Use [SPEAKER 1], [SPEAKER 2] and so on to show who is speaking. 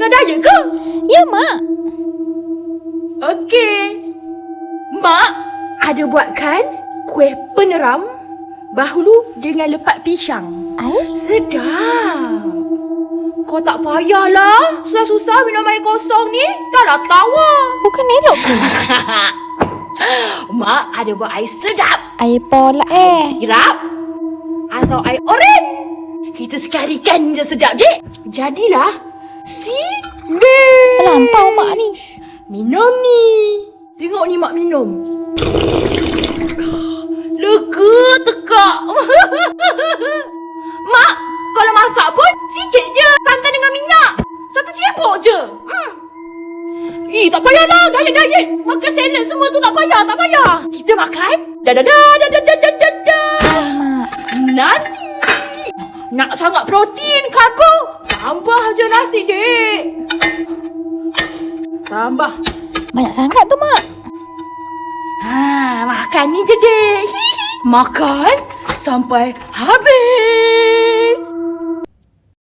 [SPEAKER 1] tengah diet ke?
[SPEAKER 2] Ya, Mak.
[SPEAKER 1] Okey. Mak ada buatkan kuih peneram bahulu dengan lepat pisang. Sedap. Kau tak payahlah susah-susah minum air kosong ni. Dah lah tawa.
[SPEAKER 2] Bukan elok ke?
[SPEAKER 1] Mak ada buat air sedap.
[SPEAKER 2] Air polak
[SPEAKER 1] Sirap atau air oren. Kita sekalikan je sedap, dek. Jadilah si
[SPEAKER 2] Melampau Mak ni.
[SPEAKER 1] Minum ni. Tengok ni Mak minum. Lega tekak. Mak, kalau masak pun sikit je. Santan dengan minyak. Satu cebok je. Tak payahlah. Diet. Makan salad semua tu tak payah. Kita makan. Dah.
[SPEAKER 2] Mak.
[SPEAKER 1] Nasi. Nak sangat protein, karbo. Tambah je nasi, dek. Tambah.
[SPEAKER 2] Banyak sangat tu, Mak.
[SPEAKER 1] Makan ni je, dek. Makan sampai habis.